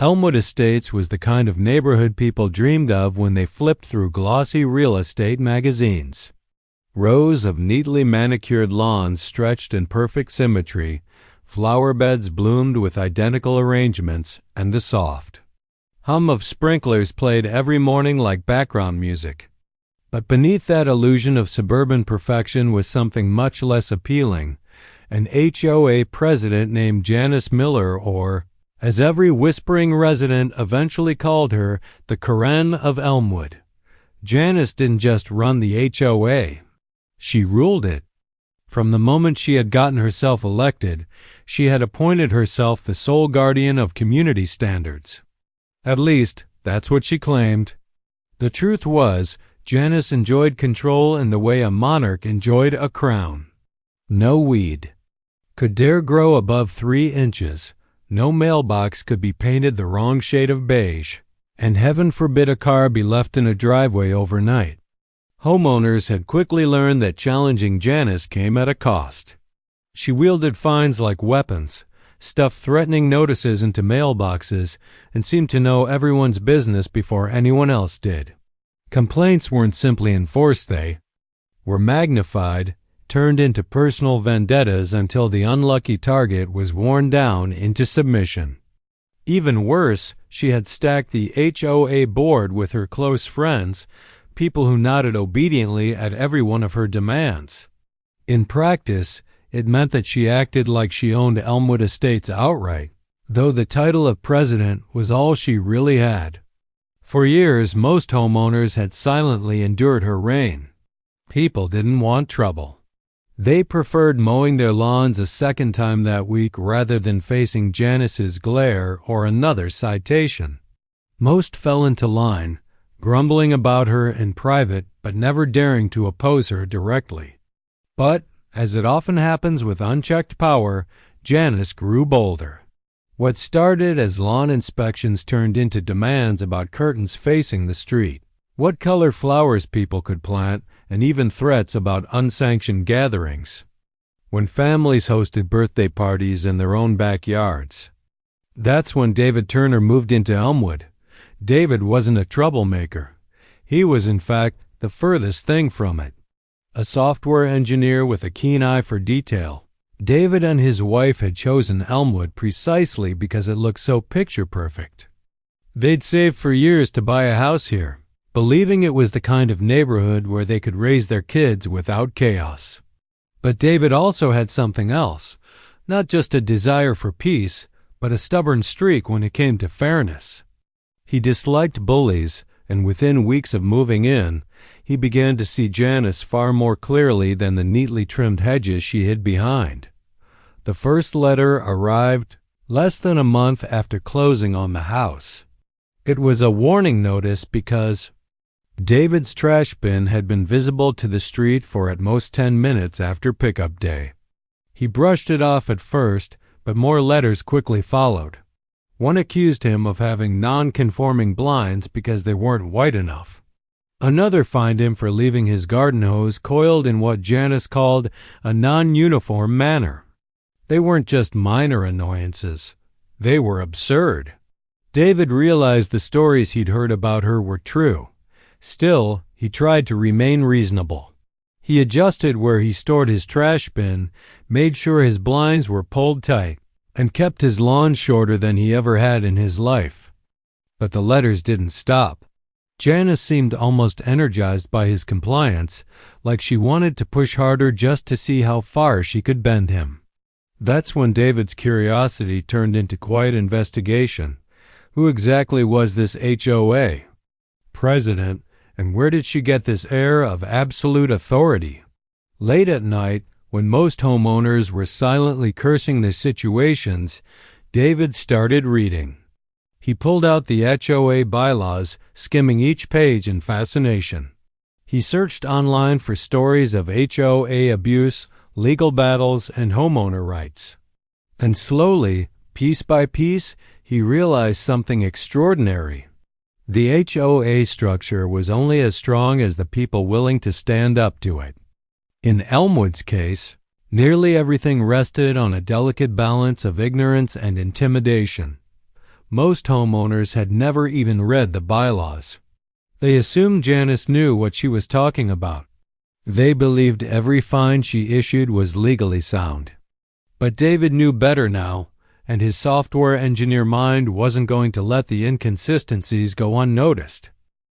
Elmwood Estates was the kind of neighborhood people dreamed of when they flipped through glossy real estate magazines. Rows of neatly manicured lawns stretched in perfect symmetry, flower beds bloomed with identical arrangements, and the soft hum of sprinklers played every morning like background music. But beneath that illusion of suburban perfection was something much less appealing, an HOA president named Janice Miller, or, as every whispering resident eventually called her, the Karen of Elmwood. Janice didn't just run the HOA. She ruled it. From the moment she had gotten herself elected, she had appointed herself the sole guardian of community standards. At least, that's what she claimed. The truth was, Janice enjoyed control in the way a monarch enjoyed a crown. No weed could dare grow above 3 inches, no mailbox could be painted the wrong shade of beige, and heaven forbid a car be left in a driveway overnight. Homeowners had quickly learned that challenging Janice came at a cost. She wielded fines like weapons, stuffed threatening notices into mailboxes, and seemed to know everyone's business before anyone else did. Complaints weren't simply enforced, they were magnified, turned into personal vendettas until the unlucky target was worn down into submission. Even worse, she had stacked the HOA board with her close friends, people who nodded obediently at every one of her demands. In practice, it meant that she acted like she owned Elmwood Estates outright, though the title of president was all she really had. For years, most homeowners had silently endured her reign. People didn't want trouble. They preferred mowing their lawns a second time that week rather than facing Janice's glare or another citation. Most fell into line, grumbling about her in private but never daring to oppose her directly. But, as it often happens with unchecked power, Janice grew bolder. What started as lawn inspections turned into demands about curtains facing the street, what color flowers people could plant, and even threats about unsanctioned gatherings. When families hosted birthday parties in their own backyards. That's when David Turner moved into Elmwood. David wasn't a troublemaker. He was, in fact, the furthest thing from it. A software engineer with a keen eye for detail. David and his wife had chosen Elmwood precisely because it looked so picture-perfect. They'd saved for years to buy a house here, believing it was the kind of neighborhood where they could raise their kids without chaos. But David also had something else, not just a desire for peace, but a stubborn streak when it came to fairness. He disliked bullies, and within weeks of moving in, he began to see Janice far more clearly than the neatly trimmed hedges she hid behind. The first letter arrived less than a month after closing on the house. It was a warning notice because David's trash bin had been visible to the street for at most 10 minutes after pickup day. He brushed it off at first, but more letters quickly followed. One accused him of having non-conforming blinds because they weren't white enough. Another fined him for leaving his garden hose coiled in what Janice called a non-uniform manner. They weren't just minor annoyances. They were absurd. David realized the stories he'd heard about her were true. Still, he tried to remain reasonable. He adjusted where he stored his trash bin, made sure his blinds were pulled tight, and kept his lawn shorter than he ever had in his life. But the letters didn't stop. Janice seemed almost energized by his compliance, like she wanted to push harder just to see how far she could bend him. That's when David's curiosity turned into quiet investigation. Who exactly was this HOA president, and where did she get this air of absolute authority? Late at night, when most homeowners were silently cursing their situations, David started reading. He pulled out the HOA bylaws, skimming each page in fascination. He searched online for stories of HOA abuse, legal battles, and homeowner rights. And slowly, piece by piece, he realized something extraordinary. The HOA structure was only as strong as the people willing to stand up to it. In Elmwood's case, nearly everything rested on a delicate balance of ignorance and intimidation. Most homeowners had never even read the bylaws. They assumed Janice knew what she was talking about. They believed every fine she issued was legally sound. But David knew better now, and his software engineer mind wasn't going to let the inconsistencies go unnoticed.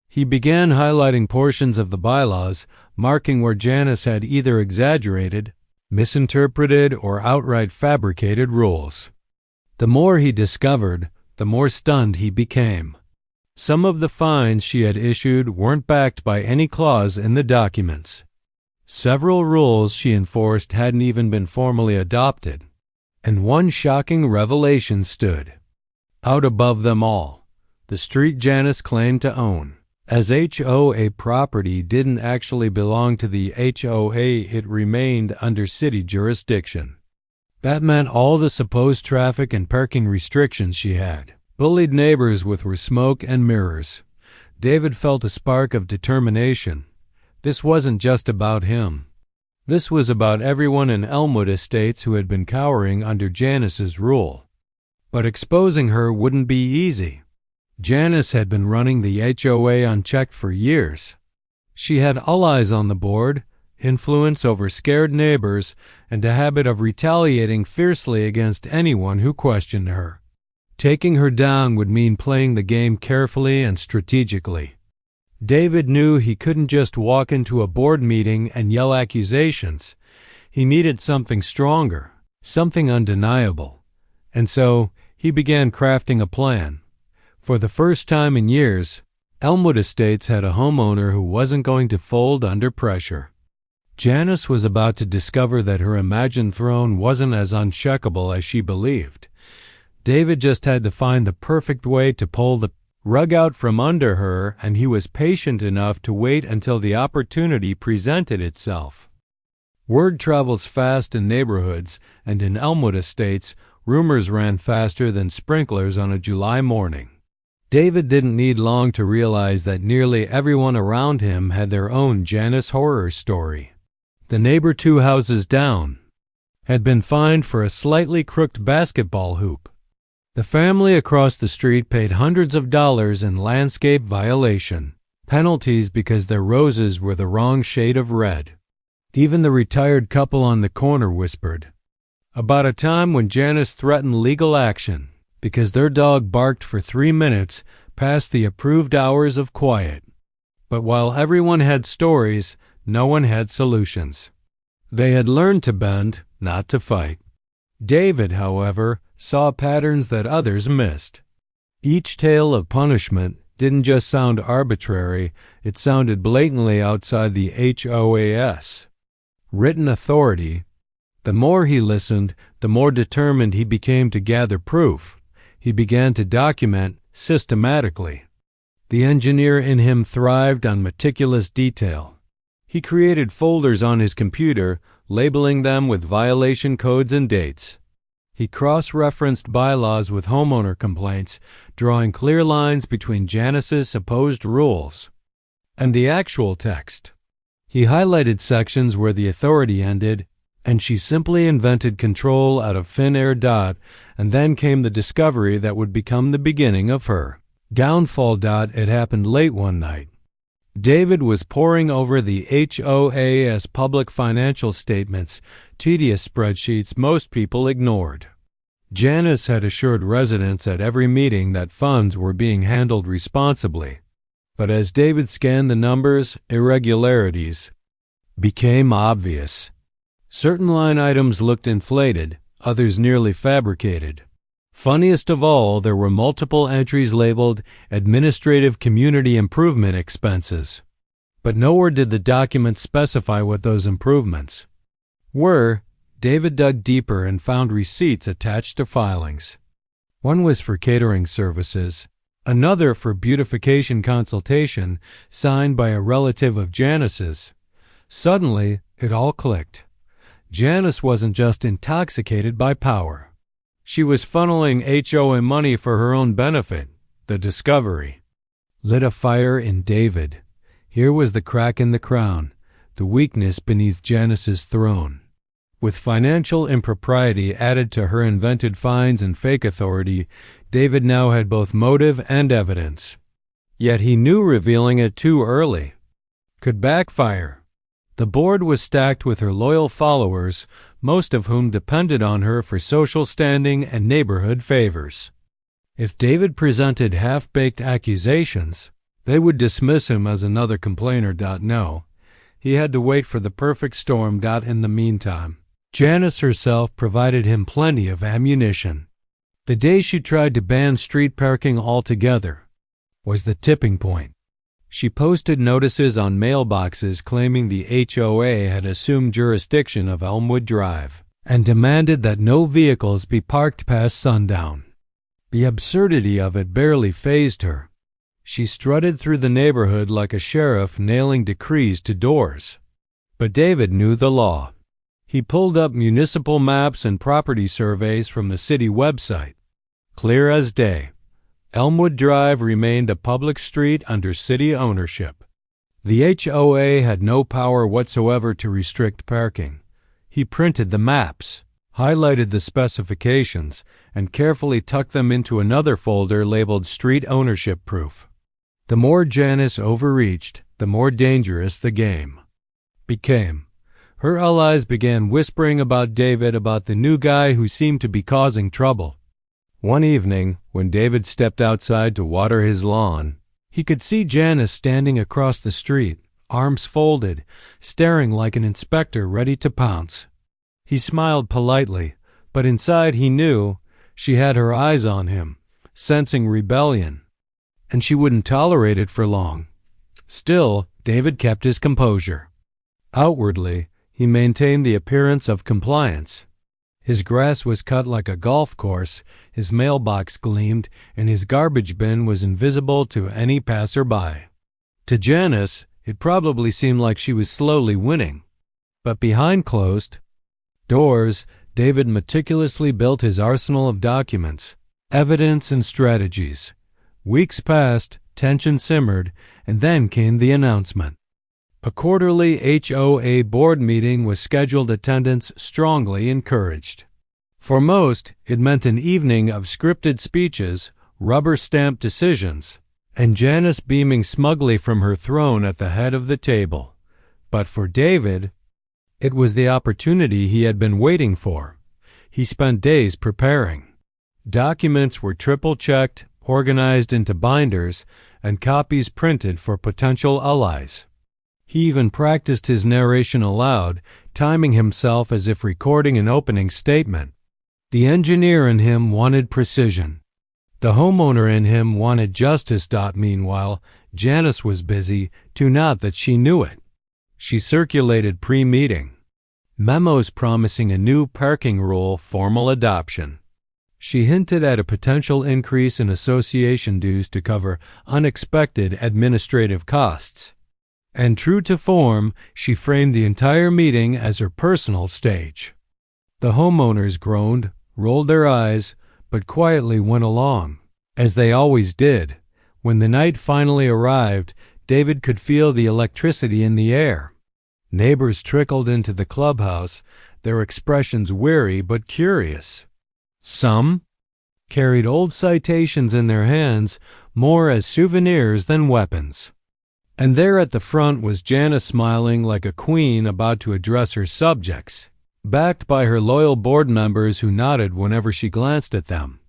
He began highlighting portions of the bylaws, marking where Janice had either exaggerated, misinterpreted, or outright fabricated rules. The more he discovered, the more stunned he became. Some of the fines she had issued weren't backed by any clause in the documents. Several rules she enforced hadn't even been formally adopted. And one shocking revelation stood out above them all: the street Janice claimed to own. As HOA property didn't actually belong to the HOA, it remained under city jurisdiction. That meant all the supposed traffic and parking restrictions she had, bullied neighbors with smoke and mirrors. David felt a spark of determination. This wasn't just about him. This was about everyone in Elmwood Estates who had been cowering under Janice's rule. But exposing her wouldn't be easy. Janice had been running the HOA unchecked for years. She had all eyes on the board, influence over scared neighbors, and a habit of retaliating fiercely against anyone who questioned her. Taking her down would mean playing the game carefully and strategically. David knew he couldn't just walk into a board meeting and yell accusations. He needed something stronger, something undeniable. And so he began crafting a plan. For the first time in years, Elmwood Estates had a homeowner who wasn't going to fold under pressure. Janice was about to discover that her imagined throne wasn't as uncheckable as she believed. David just had to find the perfect way to pull the rug out from under her, and he was patient enough to wait until the opportunity presented itself. Word travels fast in neighborhoods, and in Elmwood Estates, rumors ran faster than sprinklers on a July morning. David didn't need long to realize that nearly everyone around him had their own Janice horror story. The neighbor 2 houses down had been fined for a slightly crooked basketball hoop. The family across the street paid hundreds of dollars in landscape violation, penalties because their roses were the wrong shade of red. Even the retired couple on the corner whispered about a time when Janice threatened legal action because their dog barked for 3 minutes past the approved hours of quiet. But while everyone had stories, no one had solutions. They had learned to bend, not to fight. David, however, saw patterns that others missed. Each tale of punishment didn't just sound arbitrary, it sounded blatantly outside the HOA's written authority. The more he listened, the more determined he became to gather proof. He began to document systematically. The engineer in him thrived on meticulous detail. He created folders on his computer, labeling them with violation codes and dates. He cross-referenced bylaws with homeowner complaints, drawing clear lines between Janice's supposed rules and the actual text. He highlighted sections where the authority ended, and she simply invented control out of thin air. And then came the discovery that would become the beginning of her downfall. It happened late one night. David was poring over the HOA's public financial statements, tedious spreadsheets most people ignored. Janice had assured residents at every meeting that funds were being handled responsibly. But as David scanned the numbers, irregularities became obvious. Certain line items looked inflated, others nearly fabricated. Funniest of all, there were multiple entries labeled Administrative Community Improvement Expenses. But nowhere did the document specify what those improvements were. David dug deeper and found receipts attached to filings. One was for catering services, another for beautification consultation signed by a relative of Janice's. Suddenly, it all clicked. Janice wasn't just intoxicated by power. She was funneling HOA money for her own benefit. The discovery lit a fire in David. Here was the crack in the crown, the weakness beneath Janice's throne. With financial impropriety added to her invented fines and fake authority, David now had both motive and evidence. Yet he knew revealing it too early could backfire. The board was stacked with her loyal followers, most of whom depended on her for social standing and neighborhood favors. If David presented half-baked accusations, they would dismiss him as another complainer. No, he had to wait for the perfect storm. In the meantime, Janice herself provided him plenty of ammunition. The day she tried to ban street parking altogether was the tipping point. She posted notices on mailboxes claiming the HOA had assumed jurisdiction of Elmwood Drive and demanded that no vehicles be parked past sundown. The absurdity of it barely fazed her. She strutted through the neighborhood like a sheriff nailing decrees to doors. But David knew the law. He pulled up municipal maps and property surveys from the city website. Clear as day, Elmwood Drive remained a public street under city ownership. The HOA had no power whatsoever to restrict parking. He printed the maps, highlighted the specifications, and carefully tucked them into another folder labeled Street Ownership Proof. The more Janice overreached, the more dangerous the game became. Her allies began whispering about David, about the new guy who seemed to be causing trouble. One evening, when David stepped outside to water his lawn, he could see Janice standing across the street, arms folded, staring like an inspector ready to pounce. He smiled politely, but inside he knew she had her eyes on him, sensing rebellion, and she wouldn't tolerate it for long. Still, David kept his composure. Outwardly, he maintained the appearance of compliance. His grass was cut like a golf course, his mailbox gleamed, and his garbage bin was invisible to any passerby. To Janice, it probably seemed like she was slowly winning. But behind closed doors, David meticulously built his arsenal of documents, evidence, and strategies. Weeks passed, tension simmered, and then came the announcement. A quarterly HOA board meeting was scheduled, attendance strongly encouraged. For most, it meant an evening of scripted speeches, rubber-stamped decisions, and Janice beaming smugly from her throne at the head of the table. But for David, it was the opportunity he had been waiting for. He spent days preparing. Documents were triple-checked, organized into binders, and copies printed for potential allies. He even practiced his narration aloud, timing himself as if recording an opening statement. The engineer in him wanted precision. The homeowner in him wanted justice. Meanwhile, Janice was busy, too not that she knew it. She circulated pre-meeting memos promising a new parking rule formal adoption. She hinted at a potential increase in association dues to cover unexpected administrative costs. And true to form, she framed the entire meeting as her personal stage. The homeowners groaned, rolled their eyes, but quietly went along, as they always did. When the night finally arrived, David could feel the electricity in the air. Neighbors trickled into the clubhouse, their expressions weary but curious. Some carried old citations in their hands, more as souvenirs than weapons. And there at the front was Janice, smiling like a queen about to address her subjects, backed by her loyal board members who nodded whenever she glanced at them.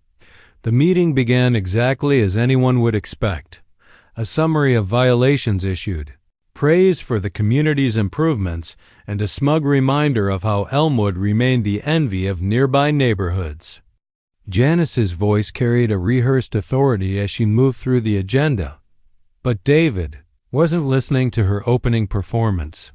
The meeting began exactly as anyone would expect. A summary of violations issued, praise for the community's improvements, and a smug reminder of how Elmwood remained the envy of nearby neighborhoods. Janice's voice carried a rehearsed authority as she moved through the agenda. But David wasn't listening to her opening performance.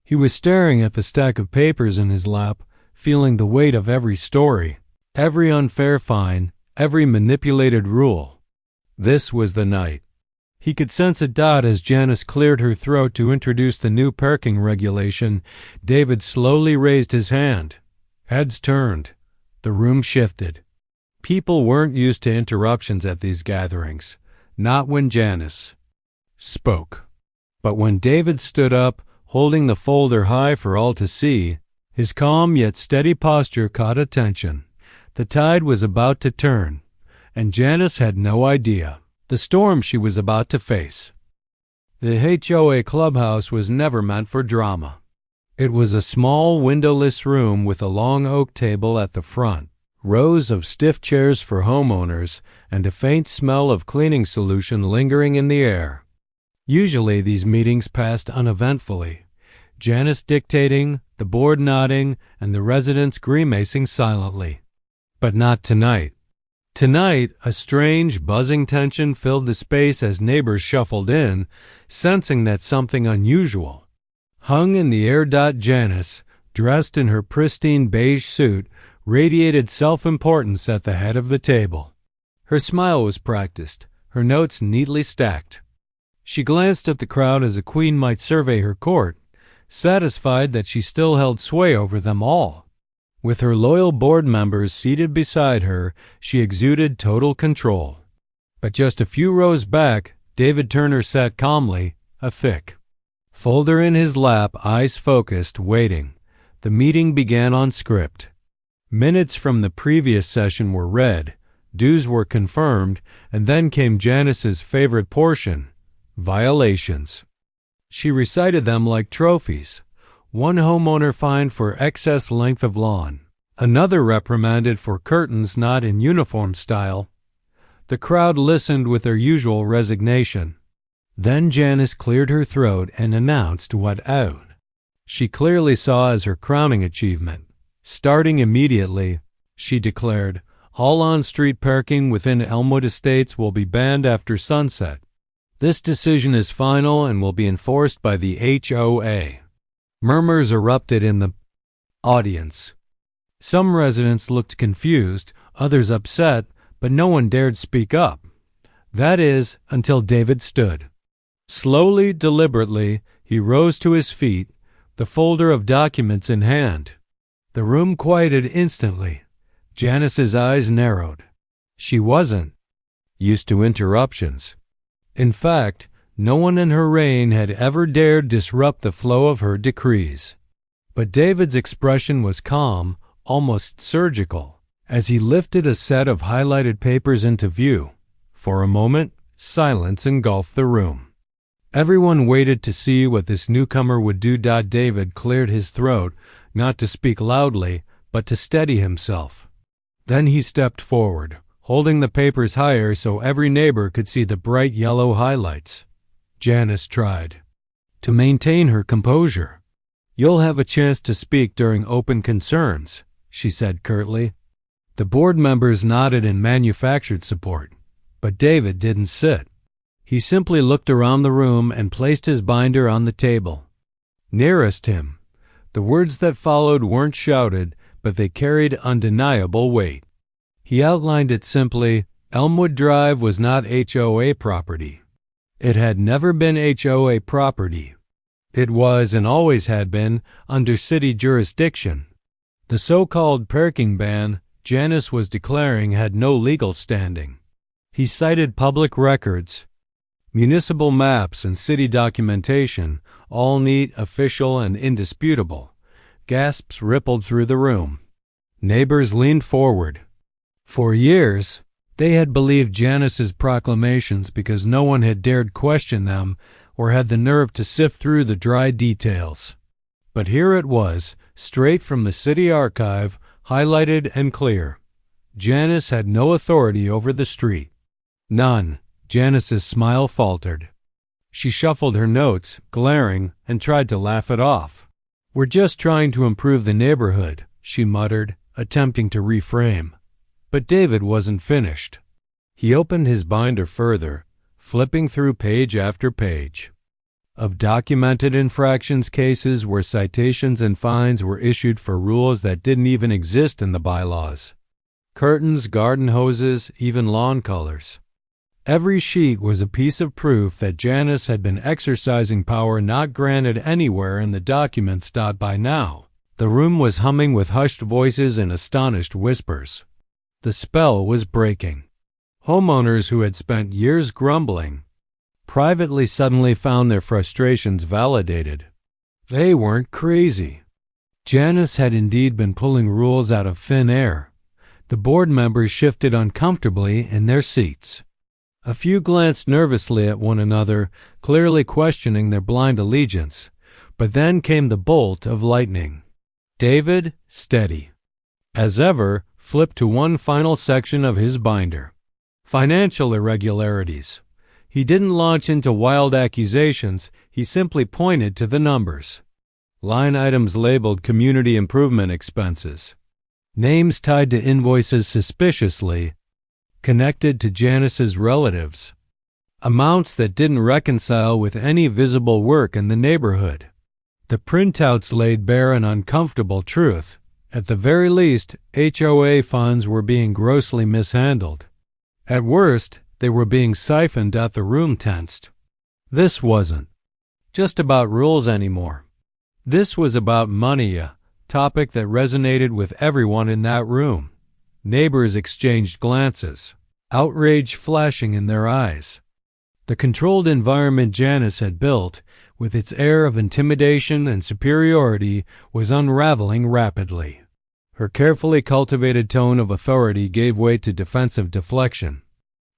He was staring at the stack of papers in his lap, feeling the weight of every story, every unfair fine, every manipulated rule. This was the night. He could sense it. As Janice cleared her throat to introduce the new parking regulation, David slowly raised his hand. Heads turned. The room shifted. People weren't used to interruptions at these gatherings, not when Janice spoke. But when David stood up, holding the folder high for all to see, His calm yet steady posture caught attention. The tide was about to turn, and Janice had no idea the storm she was about to face. The HOA clubhouse was never meant for drama. It was a small, windowless room with a long oak table at the front, rows of stiff chairs for homeowners, and a faint smell of cleaning solution lingering in the air. Usually these meetings passed uneventfully, Janice dictating, the board nodding, and the residents grimacing silently. But not tonight. Tonight, a strange, buzzing tension filled the space as neighbors shuffled in, sensing that something unusual hung in the air. Janice, dressed in her pristine beige suit, radiated self-importance at the head of the table. Her smile was practiced, her notes neatly stacked. She glanced at the crowd as a queen might survey her court, satisfied that she still held sway over them all. With her loyal board members seated beside her, she exuded total control. But just a few rows back, David Turner sat calmly, a thick folder in his lap, eyes focused, waiting. The meeting began on script. Minutes from the previous session were read, dues were confirmed, and then came Janice's favorite portion, violations. She recited them like trophies. One homeowner fined for excess length of lawn. Another reprimanded for curtains not in uniform style. The crowd listened with their usual resignation. Then Janice cleared her throat and announced what out she clearly saw as her crowning achievement. Starting immediately, she declared, all on-street parking within Elmwood Estates will be banned after sunset. This decision is final and will be enforced by the HOA. Murmurs erupted in the audience. Some residents looked confused, others upset, but no one dared speak up. That is, until David stood. Slowly, deliberately, he rose to his feet, the folder of documents in hand. The room quieted instantly. Janice's eyes narrowed. She wasn't used to interruptions. In fact, no one in her reign had ever dared disrupt the flow of her decrees. But David's expression was calm, almost surgical, as he lifted a set of highlighted papers into view. For a moment, silence engulfed the room. Everyone waited to see what this newcomer would do. David cleared his throat, not to speak loudly, but to steady himself. Then he stepped forward, holding the papers higher so every neighbor could see the bright yellow highlights. Janice tried to maintain her composure. You'll have a chance to speak during open concerns, she said curtly. The board members nodded in manufactured support, but David didn't sit. He simply looked around the room and placed his binder on the table. Nearest him, the words that followed weren't shouted, but they carried undeniable weight. He outlined it simply. Elmwood Drive was not HOA property. It had never been HOA property. It was and always had been under city jurisdiction. The so-called parking ban Janice was declaring had no legal standing. He cited public records, municipal maps, and city documentation, all neat, official, and indisputable. Gasps rippled through the room. Neighbors leaned forward. For years, they had believed Janice's proclamations because no one had dared question them or had the nerve to sift through the dry details. But here it was, straight from the city archive, highlighted and clear. Janice had no authority over the street. None. Janice's smile faltered. She shuffled her notes, glaring, and tried to laugh it off. We're just trying to improve the neighborhood, she muttered, attempting to reframe. But David wasn't finished. He opened his binder further, flipping through page after page of documented infractions cases where citations and fines were issued for rules that didn't even exist in the bylaws. Curtains, garden hoses, even lawn colors. Every sheet was a piece of proof that Janice had been exercising power not granted anywhere in the documents. By now, the room was humming with hushed voices and astonished whispers. The spell was breaking. Homeowners who had spent years grumbling privately suddenly found their frustrations validated. They weren't crazy. Janice had indeed been pulling rules out of thin air. The board members shifted uncomfortably in their seats. A few glanced nervously at one another, clearly questioning their blind allegiance. But then came the bolt of lightning. David, steady as ever, flipped to one final section of his binder. Financial irregularities. He didn't launch into wild accusations, he simply pointed to the numbers. Line items labeled community improvement expenses. Names tied to invoices suspiciously connected to Janice's relatives. Amounts that didn't reconcile with any visible work in the neighborhood. The printouts laid bare an uncomfortable truth. At the very least, HOA funds were being grossly mishandled. At worst, they were being siphoned out the room tensed. This wasn't just about rules anymore. This was about money, a topic that resonated with everyone in that room. Neighbors exchanged glances, outrage flashing in their eyes. The controlled environment Janice had built, with its air of intimidation and superiority, was unraveling rapidly. Her carefully cultivated tone of authority gave way to defensive deflection.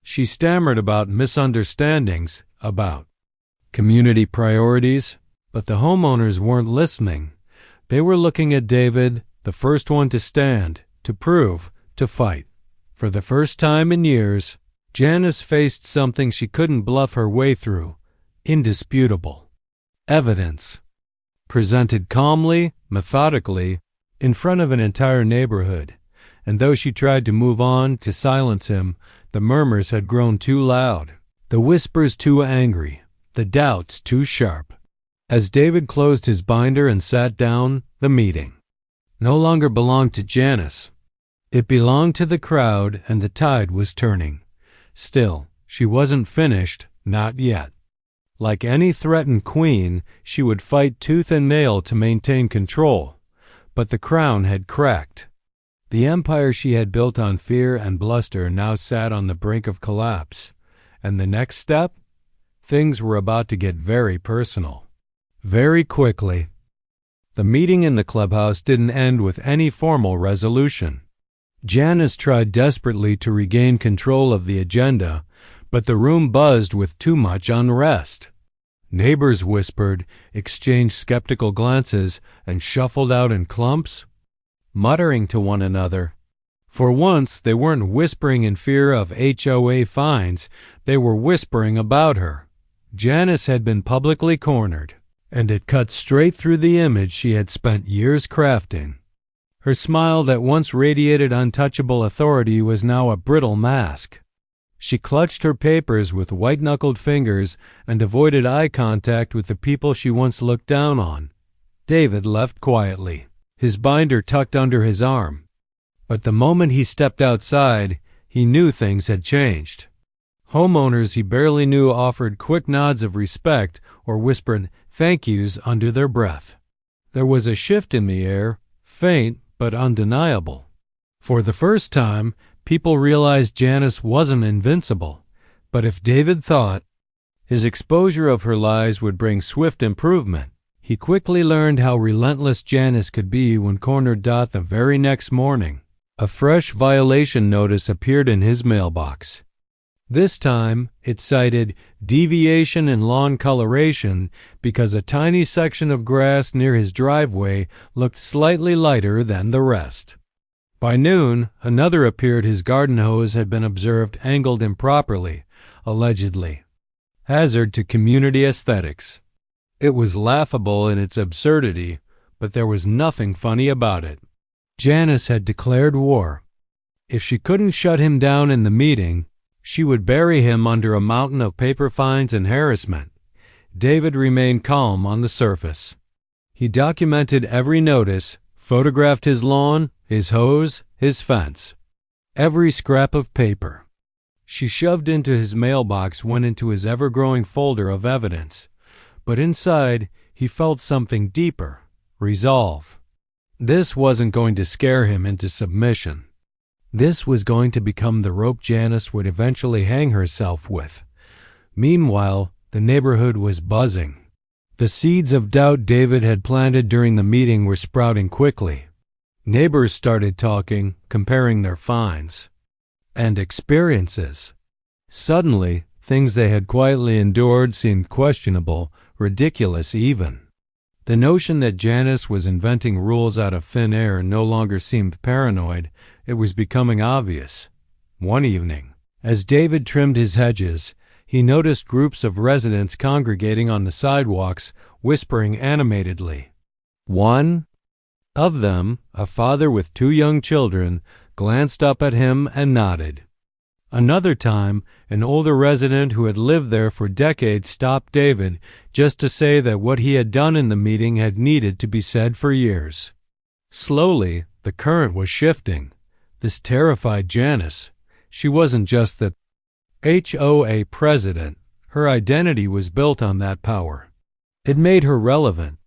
She stammered about misunderstandings, about community priorities, but the homeowners weren't listening. They were looking at David, the first one to stand, to prove, to fight. For the first time in years, Janice faced something she couldn't bluff her way through. Indisputable evidence. Presented calmly, methodically, in front of an entire neighborhood. And though she tried to move on, to silence him, the murmurs had grown too loud, the whispers too angry, the doubts too sharp. As David closed his binder and sat down, the meeting no longer belonged to Janice. It belonged to the crowd, and the tide was turning. Still, she wasn't finished, not yet. Like any threatened queen, she would fight tooth and nail to maintain control. But the crown had cracked. The empire she had built on fear and bluster now sat on the brink of collapse. And the next step? Things were about to get very personal. Very quickly. The meeting in the clubhouse didn't end with any formal resolution. Janice tried desperately to regain control of the agenda, but the room buzzed with too much unrest. Neighbors whispered, exchanged skeptical glances, and shuffled out in clumps, muttering to one another. For once, they weren't whispering in fear of HOA fines, they were whispering about her. Janice had been publicly cornered, and it cut straight through the image she had spent years crafting. Her smile that once radiated untouchable authority was now a brittle mask. She clutched her papers with white-knuckled fingers and avoided eye contact with the people she once looked down on. David left quietly, his binder tucked under his arm. But the moment he stepped outside, he knew things had changed. Homeowners he barely knew offered quick nods of respect or whispered thank yous under their breath. There was a shift in the air, faint but undeniable. For the first time, people realized Janice wasn't invincible. But if David thought his exposure of her lies would bring swift improvement, he quickly learned how relentless Janice could be when cornered. The very next morning, a fresh violation notice appeared in his mailbox. This time, it cited deviation in lawn coloration because a tiny section of grass near his driveway looked slightly lighter than the rest. By noon, another appeared. His garden hose had been observed angled improperly, allegedly. Hazard to community aesthetics. It was laughable in its absurdity, but there was nothing funny about it. Janice had declared war. If she couldn't shut him down in the meeting, she would bury him under a mountain of paper fines and harassment. David remained calm on the surface. He documented every notice, photographed his lawn, his hose, his fence. Every scrap of paper she shoved into his mailbox went into his ever-growing folder of evidence. But inside, he felt something deeper, resolve. This wasn't going to scare him into submission. This was going to become the rope Janice would eventually hang herself with. Meanwhile, the neighborhood was buzzing. The seeds of doubt David had planted during the meeting were sprouting quickly. Neighbors started talking, comparing their finds and experiences. Suddenly, things they had quietly endured seemed questionable, ridiculous even. The notion that Janice was inventing rules out of thin air no longer seemed paranoid. It was becoming obvious. One evening, as David trimmed his hedges, he noticed groups of residents congregating on the sidewalks, whispering animatedly. One of them, a father with 2 young children, glanced up at him and nodded. Another time, an older resident who had lived there for decades stopped David just to say that what he had done in the meeting had needed to be said for years. Slowly, the current was shifting. This terrified Janice. She wasn't just the HOA president. Her identity was built on that power. It made her relevant.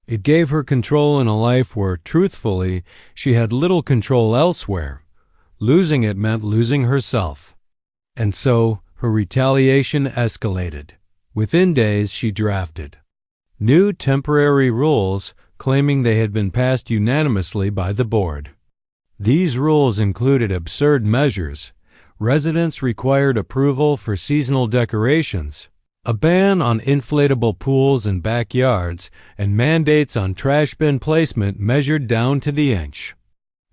It gave her control in a life where, truthfully, she had little control elsewhere. Losing it meant losing herself. And so, her retaliation escalated. Within days, she drafted new temporary rules claiming they had been passed unanimously by the board. These rules included absurd measures. Residents required approval for seasonal decorations, a ban on inflatable pools in backyards, and mandates on trash bin placement measured down to the inch.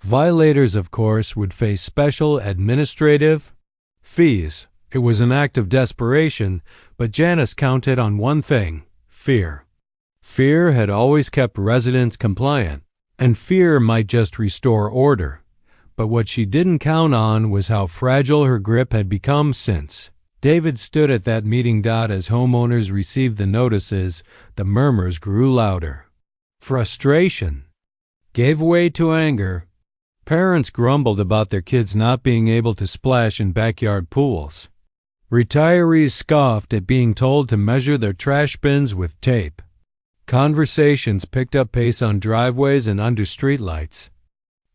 Violators, of course, would face special administrative fees. It was an act of desperation, but Janice counted on one thing: fear. Fear had always kept residents compliant, and fear might just restore order. But what she didn't count on was how fragile her grip had become since. David stood at that meeting. As homeowners received the notices, the murmurs grew louder. Frustration gave way to anger. Parents grumbled about their kids not being able to splash in backyard pools. Retirees scoffed at being told to measure their trash bins with tape. Conversations picked up pace on driveways and under streetlights.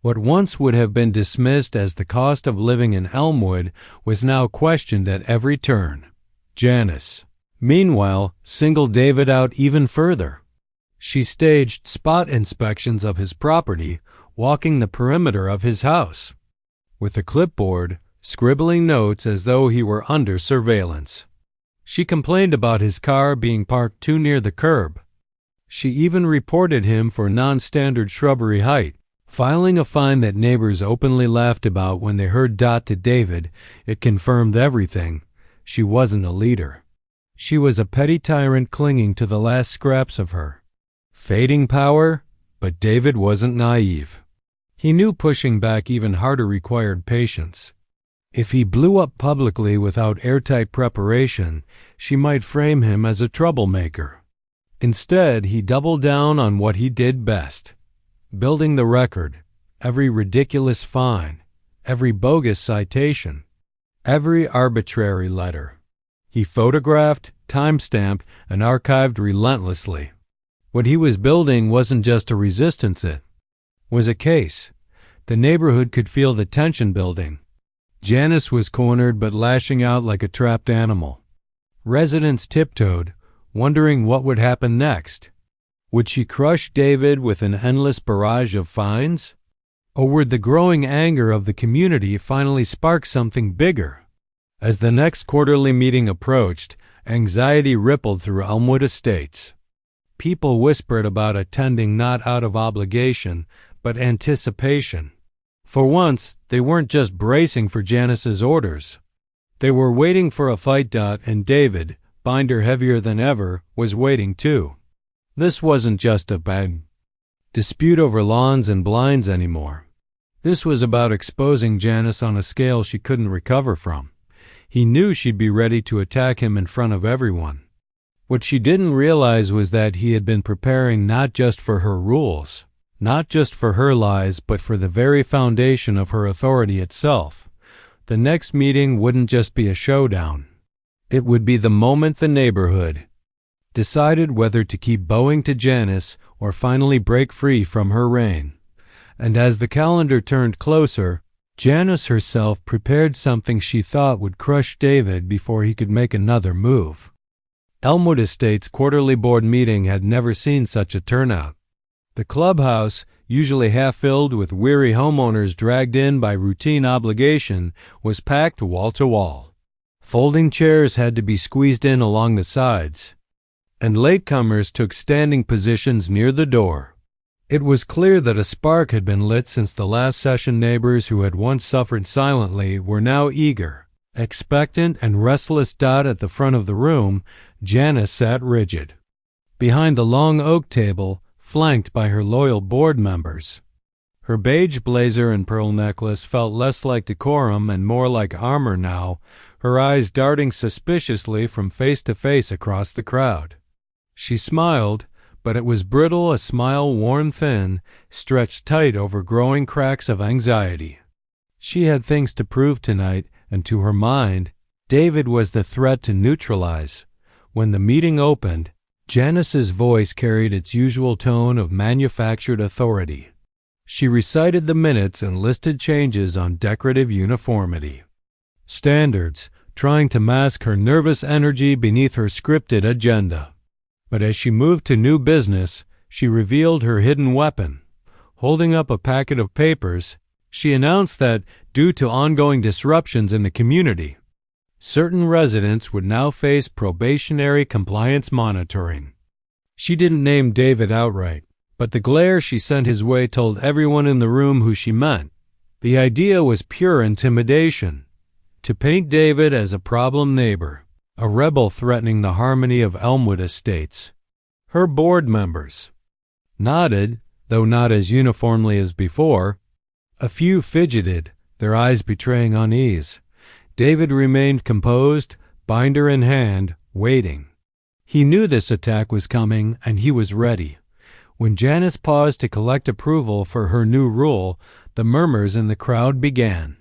What once would have been dismissed as the cost of living in Elmwood was now questioned at every turn. Janice, meanwhile, singled David out even further. She staged spot inspections of his property, walking the perimeter of his house with a clipboard, scribbling notes as though he were under surveillance. She complained about his car being parked too near the curb. She even reported him for non-standard shrubbery height, filing a fine that neighbors openly laughed about when they heard. To David, it confirmed everything. She wasn't a leader. She was a petty tyrant clinging to the last scraps of her fading power, but David wasn't naive. He knew pushing back even harder required patience. If he blew up publicly without airtight preparation, she might frame him as a troublemaker. Instead, he doubled down on what he did best: building the record. Every ridiculous fine, every bogus citation, every arbitrary letter. He photographed, time-stamped, and archived relentlessly. What he was building wasn't just a resistance, it was a case. The neighborhood could feel the tension building. Janice was cornered but lashing out like a trapped animal. Residents tiptoed, wondering what would happen next. Would she crush David with an endless barrage of fines? Or would the growing anger of the community finally spark something bigger? As the next quarterly meeting approached, anxiety rippled through Elmwood Estates. People whispered about attending not out of obligation, but anticipation. For once, they weren't just bracing for Janice's orders. They were waiting for a fight. And David, binder heavier than ever, was waiting too. This wasn't just a bad dispute over lawns and blinds anymore. This was about exposing Janice on a scale she couldn't recover from. He knew she'd be ready to attack him in front of everyone. What she didn't realize was that he had been preparing not just for her rules, not just for her lies, but for the very foundation of her authority itself. The next meeting wouldn't just be a showdown. It would be the moment the neighborhood decided whether to keep bowing to Janice or finally break free from her reign. And as the calendar turned closer, Janice herself prepared something she thought would crush David before he could make another move. Elmwood Estates' quarterly board meeting had never seen such a turnout. The clubhouse, usually half filled with weary homeowners dragged in by routine obligation, was packed wall to wall. Folding chairs had to be squeezed in along the sides, and latecomers took standing positions near the door. It was clear that a spark had been lit since the last session. Neighbors who had once suffered silently were now eager, expectant, and restless. At the front of the room, Janice sat rigid, behind the long oak table, flanked by her loyal board members. Her beige blazer and pearl necklace felt less like decorum and more like armor now, her eyes darting suspiciously from face to face across the crowd. She smiled, but it was brittle, a smile worn thin, stretched tight over growing cracks of anxiety. She had things to prove tonight, and to her mind, David was the threat to neutralize. When the meeting opened, Janice's voice carried its usual tone of manufactured authority. She recited the minutes and listed changes on decorative uniformity standards, trying to mask her nervous energy beneath her scripted agenda. But as she moved to new business, she revealed her hidden weapon. Holding up a packet of papers, she announced that, due to ongoing disruptions in the community, certain residents would now face probationary compliance monitoring. She didn't name David outright, but the glare she sent his way told everyone in the room who she meant. The idea was pure intimidation, to paint David as a problem neighbor, a rebel threatening the harmony of Elmwood Estates. Her board members nodded, though not as uniformly as before. A few fidgeted, their eyes betraying unease. David remained composed, binder in hand, waiting. He knew this attack was coming, and he was ready. When Janice paused to collect approval for her new rule, the murmurs in the crowd began.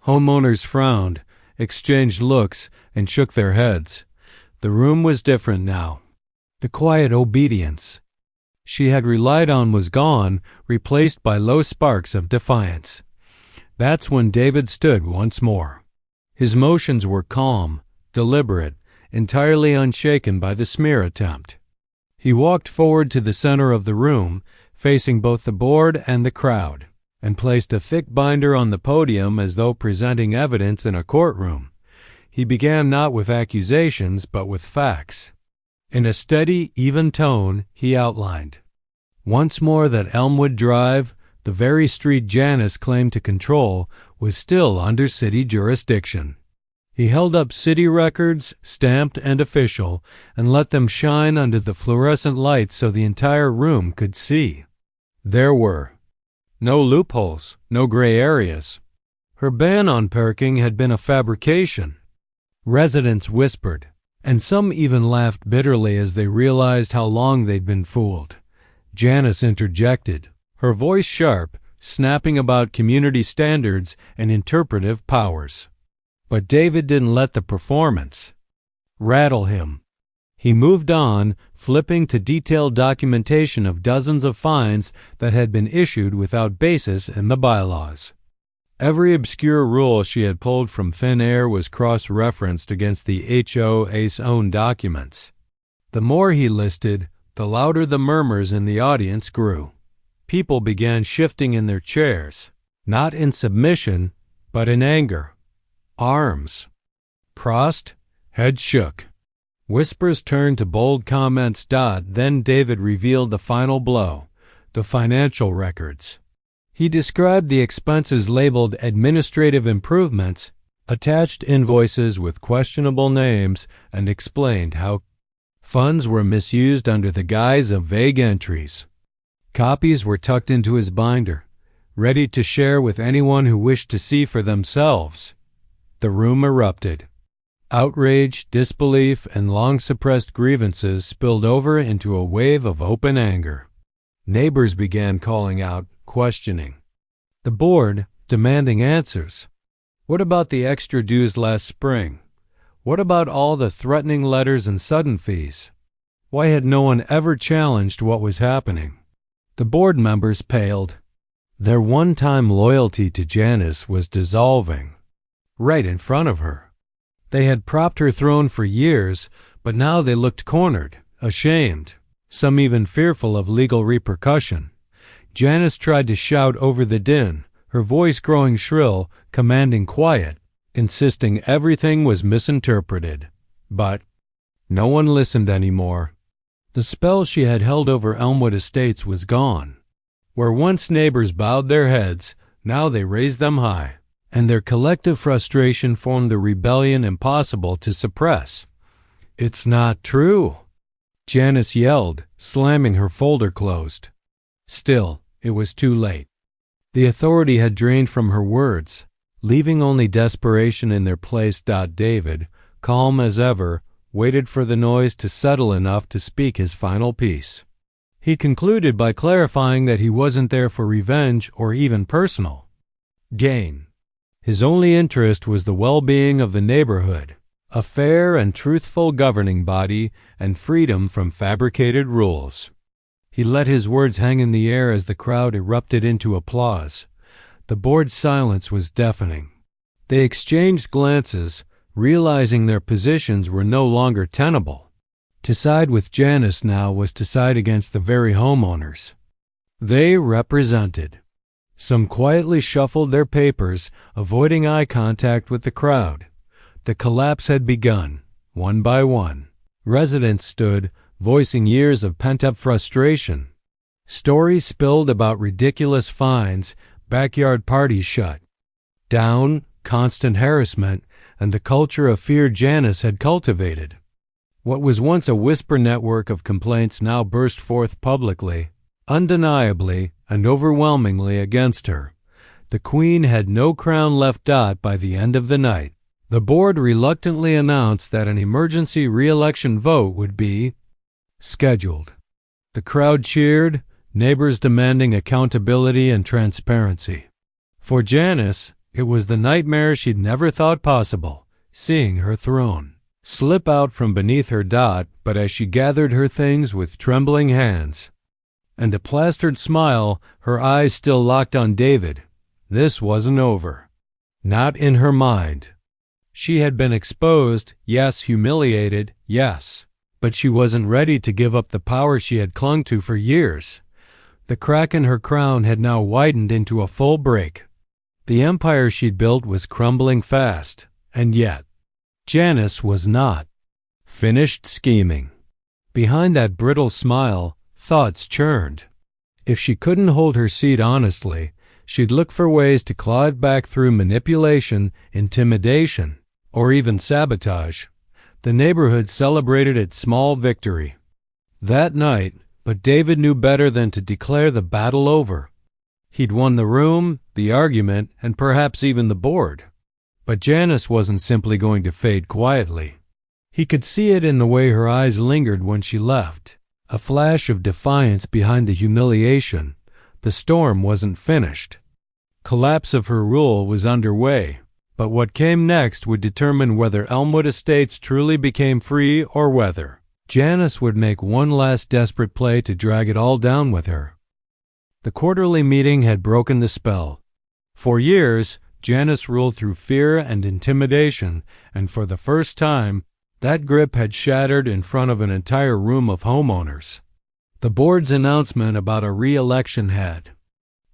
Homeowners frowned, exchanged looks, and shook their heads. The room was different now. The quiet obedience she had relied on was gone, replaced by low sparks of defiance. That's when David stood once more. His motions were calm, deliberate, entirely unshaken by the smear attempt. He walked forward to the center of the room, facing both the board and the crowd, and placed a thick binder on the podium as though presenting evidence in a courtroom. He began not with accusations, but with facts. In a steady, even tone, he outlined once more that Elmwood Drive, the very street Janice claimed to control, was still under city jurisdiction. He held up city records, stamped and official, and let them shine under the fluorescent lights so the entire room could see. There were no loopholes, no gray areas. Her ban on parking had been a fabrication. Residents whispered, and some even laughed bitterly as they realized how long they'd been fooled. Janice interjected, her voice sharp, snapping about community standards and interpretive powers. But David didn't let the performance rattle him. He moved on, flipping to detailed documentation of dozens of fines that had been issued without basis in the bylaws. Every obscure rule she had pulled from thin air was cross-referenced against the HOA's own documents. The more he listed, the louder the murmurs in the audience grew. People began shifting in their chairs, not in submission, but in anger. Arms crossed, heads shook. Whispers turned to bold comments. Then David revealed the final blow, the financial records. He described the expenses labeled administrative improvements, attached invoices with questionable names, and explained how funds were misused under the guise of vague entries. Copies were tucked into his binder, ready to share with anyone who wished to see for themselves. The room erupted. Outrage, disbelief, and long-suppressed grievances spilled over into a wave of open anger. Neighbors began calling out, questioning. The board, demanding answers. What about the extra dues last spring? What about all the threatening letters and sudden fees? Why had no one ever challenged what was happening? The board members paled. Their one-time loyalty to Janice was dissolving right in front of her. They had propped her throne for years, but now they looked cornered, ashamed, some even fearful of legal repercussion. Janice tried to shout over the din, her voice growing shrill, commanding quiet, insisting everything was misinterpreted. But no one listened anymore. The spell she had held over Elmwood Estates was gone. Where once neighbors bowed their heads, now they raised them high, and their collective frustration formed a rebellion impossible to suppress. "It's not true," Janice yelled, slamming her folder closed. Still, it was too late. The authority had drained from her words, leaving only desperation in their place. David, calm as ever, waited for the noise to settle enough to speak his final piece. He concluded by clarifying that he wasn't there for revenge or even personal gain. His only interest was the well-being of the neighborhood, a fair and truthful governing body, and freedom from fabricated rules. He let his words hang in the air as the crowd erupted into applause. The board's silence was deafening. They exchanged glances, realizing their positions were no longer tenable. To side with Janice now was to side against the very homeowners they represented. Some quietly shuffled their papers, avoiding eye contact with the crowd. The collapse had begun, one by one. Residents stood, voicing years of pent-up frustration. Stories spilled about ridiculous fines, backyard parties shut down, constant harassment, and the culture of fear Janice had cultivated. What was once a whisper network of complaints now burst forth publicly, undeniably and overwhelmingly against her. The Queen had no crown left. By the end of the night, the board reluctantly announced that an emergency re-election vote would be scheduled. The crowd cheered, neighbors demanding accountability and transparency. For Janice, it was the nightmare she'd never thought possible, seeing her throne slip out from beneath her. But as she gathered her things with trembling hands and a plastered smile, her eyes still locked on David, this wasn't over. Not in her mind. She had been exposed, yes, humiliated, yes, but she wasn't ready to give up the power she had clung to for years. The crack in her crown had now widened into a full break. The empire she'd built was crumbling fast, and yet Janice was not finished scheming. Behind that brittle smile, thoughts churned. If she couldn't hold her seat honestly, she'd look for ways to claw it back through manipulation, intimidation, or even sabotage. The neighborhood celebrated its small victory that night, but David knew better than to declare the battle over. He'd won the room, the argument, and perhaps even the board. But Janice wasn't simply going to fade quietly. He could see it in the way her eyes lingered when she left, a flash of defiance behind the humiliation. The storm wasn't finished. Collapse of her rule was underway, but what came next would determine whether Elmwood Estates truly became free or whether Janice would make one last desperate play to drag it all down with her. The quarterly meeting had broken the spell. For years, Janice ruled through fear and intimidation, and for the first time, that grip had shattered in front of an entire room of homeowners. The board's announcement about a re-election had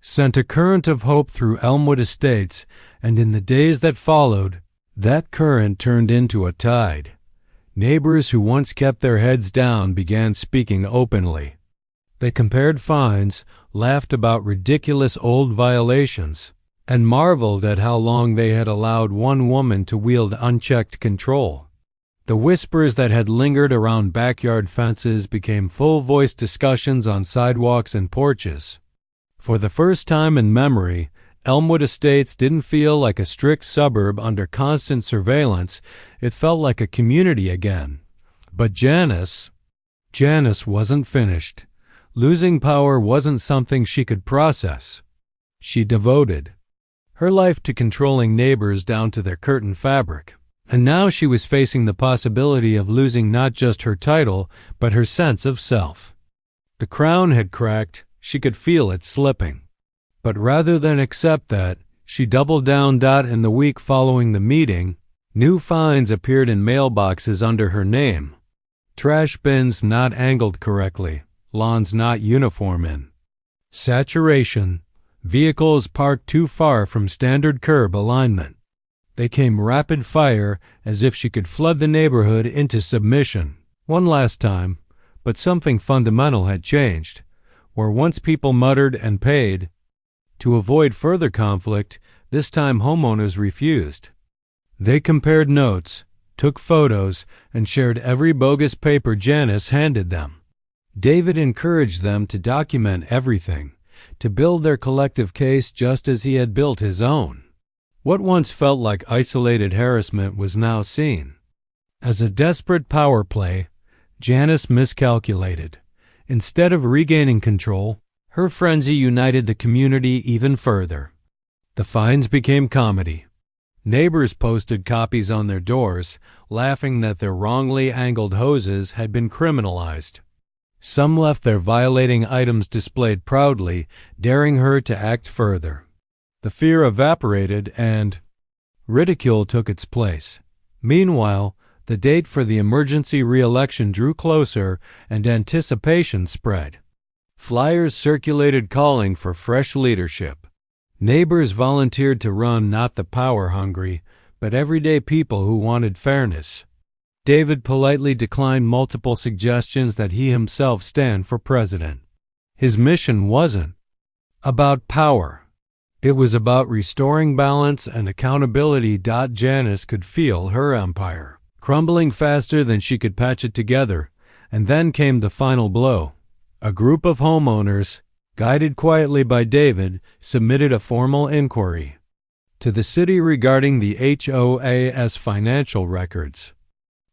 sent a current of hope through Elmwood Estates, and in the days that followed, that current turned into a tide. Neighbors who once kept their heads down began speaking openly. They compared fines, laughed about ridiculous old violations, and marveled at how long they had allowed one woman to wield unchecked control. The whispers that had lingered around backyard fences became full-voiced discussions on sidewalks and porches. For the first time in memory, Elmwood Estates didn't feel like a strict suburb under constant surveillance. It felt like a community again. But Janice wasn't finished. Losing power wasn't something she could process. She devoted her life to controlling neighbors down to their curtain fabric. And now she was facing the possibility of losing not just her title, but her sense of self. The crown had cracked. She could feel it slipping. But rather than accept that, she doubled down. In the week following the meeting, New fines appeared in mailboxes under her name. Trash bins not angled correctly, lawns not uniform in. Saturation, vehicles parked too far from standard curb alignment. They came rapid fire as if she could flood the neighborhood into submission. One last time, but something fundamental had changed. Where once people muttered and paid, to avoid further conflict, this time homeowners refused. They compared notes, took photos, and shared every bogus paper Janice handed them. David encouraged them to document everything, to build their collective case just as he had built his own. What once felt like isolated harassment was now seen as a desperate power play. Janice miscalculated. Instead of regaining control, her frenzy united the community even further. The fines became comedy. Neighbors posted copies on their doors, laughing that their wrongly angled hoses had been criminalized. Some left their violating items displayed proudly, daring her to act further. The fear evaporated and ridicule took its place. Meanwhile, the date for the emergency re-election drew closer and anticipation spread. Flyers circulated calling for fresh leadership. Neighbors volunteered to run not the power-hungry, but everyday people who wanted fairness. David politely declined multiple suggestions that he himself stand for president. His mission wasn't about power. It was about restoring balance and accountability. Janice could feel her empire crumbling faster than she could patch it together, and then came the final blow. A group of homeowners, guided quietly by David, submitted a formal inquiry to the city regarding the HOA's financial records.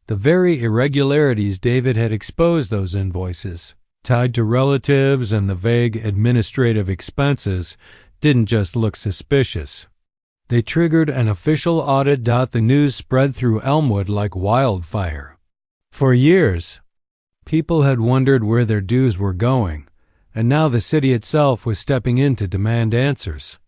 The very irregularities David had exposed, those invoices, tied to relatives and the vague administrative expenses, didn't just look suspicious. They triggered an official audit. The news spread through Elmwood like wildfire. For years, people had wondered where their dues were going, and now the city itself was stepping in to demand answers.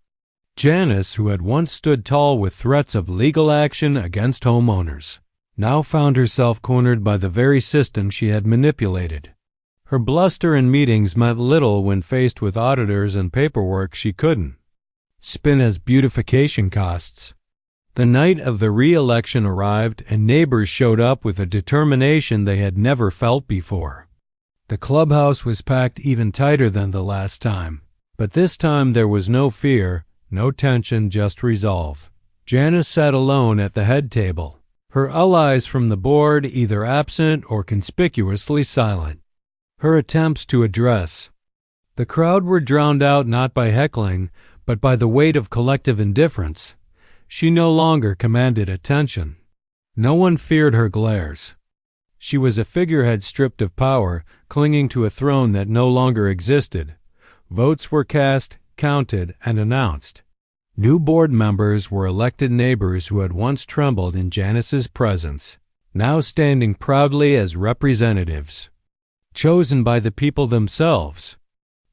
Janice, who had once stood tall with threats of legal action against homeowners, now found herself cornered by the very system she had manipulated. Her bluster in meetings meant little when faced with auditors and paperwork she couldn't spin as beautification costs. The night of the re-election arrived, and neighbors showed up with a determination they had never felt before. The clubhouse was packed even tighter than the last time, but this time there was no fear, no tension, just resolve. Janice sat alone at the head table, her allies from the board either absent or conspicuously silent. Her attempts to address the crowd were drowned out not by heckling, but by the weight of collective indifference. She no longer commanded attention. No one feared her glares. She was a figurehead stripped of power, clinging to a throne that no longer existed. Votes were cast, counted, and announced. New board members were elected neighbors who had once trembled in Janice's presence, now standing proudly as representatives, chosen by the people themselves.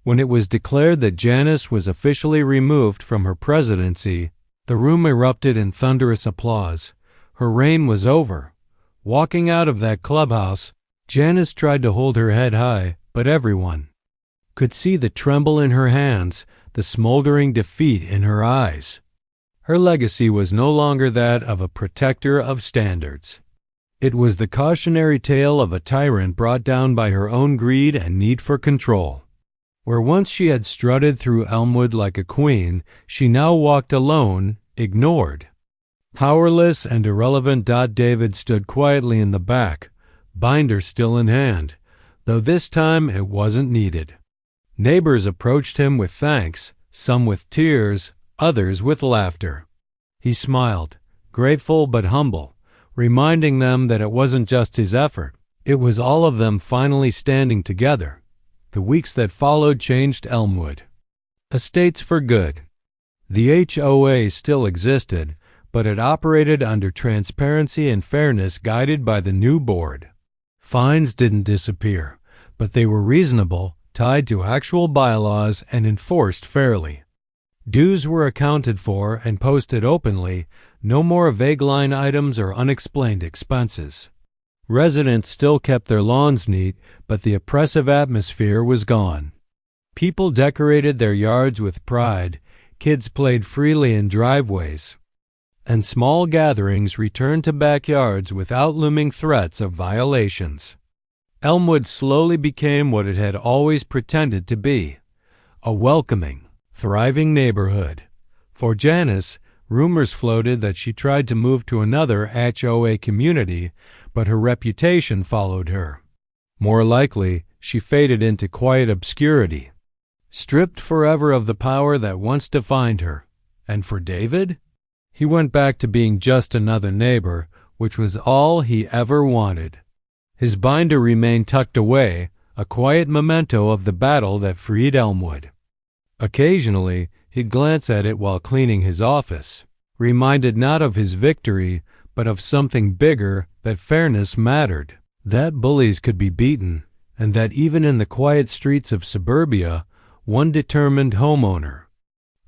When it was declared that Janice was officially removed from her presidency, the room erupted in thunderous applause. Her reign was over. Walking out of that clubhouse, Janice tried to hold her head high, but everyone could see the tremble in her hands, the smoldering defeat in her eyes. Her legacy was no longer that of a protector of standards. It was the cautionary tale of a tyrant brought down by her own greed and need for control. Where once she had strutted through Elmwood like a queen, she now walked alone, ignored, powerless and irrelevant. David stood quietly in the back, binder still in hand, though this time it wasn't needed. Neighbors approached him with thanks, some with tears, others with laughter. He smiled, grateful but humble, reminding them that it wasn't just his effort, it was all of them finally standing together. The weeks that followed changed Elmwood. Estates for good. The HOA still existed, but it operated under transparency and fairness, guided by the new board. Fines didn't disappear, but they were reasonable, tied to actual bylaws, and enforced fairly. Dues were accounted for and posted openly, No more vague line items or unexplained expenses. Residents still kept their lawns neat, but the oppressive atmosphere was gone. People decorated their yards with pride, kids played freely in driveways, and small gatherings returned to backyards without looming threats of violations. Elmwood slowly became what it had always pretended to be, a welcoming, thriving neighborhood. For Janice, rumors floated that she tried to move to another HOA community, but her reputation followed her. More likely, she faded into quiet obscurity, stripped forever of the power that once defined her. And for David? He went back to being just another neighbor, which was all he ever wanted. His binder remained tucked away, a quiet memento of the battle that freed Elmwood. Occasionally, he'd glance at it while cleaning his office, reminded not of his victory, but of something bigger, that fairness mattered, that bullies could be beaten, and that even in the quiet streets of suburbia, one determined homeowner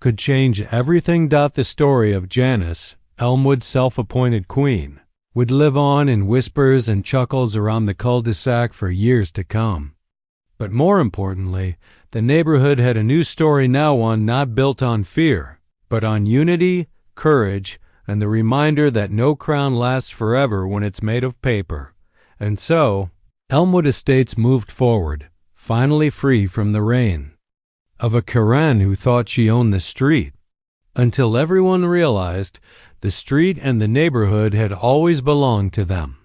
could change everything. The story of Janice, Elmwood's self-appointed queen, would live on in whispers and chuckles around the cul-de-sac for years to come. But more importantly, the neighborhood had a new story now, one not built on fear, but on unity, courage, and the reminder that no crown lasts forever when it's made of paper. And so, Elmwood Estates moved forward, finally free from the reign of a Karen who thought she owned the street, until everyone realized the street and the neighborhood had always belonged to them.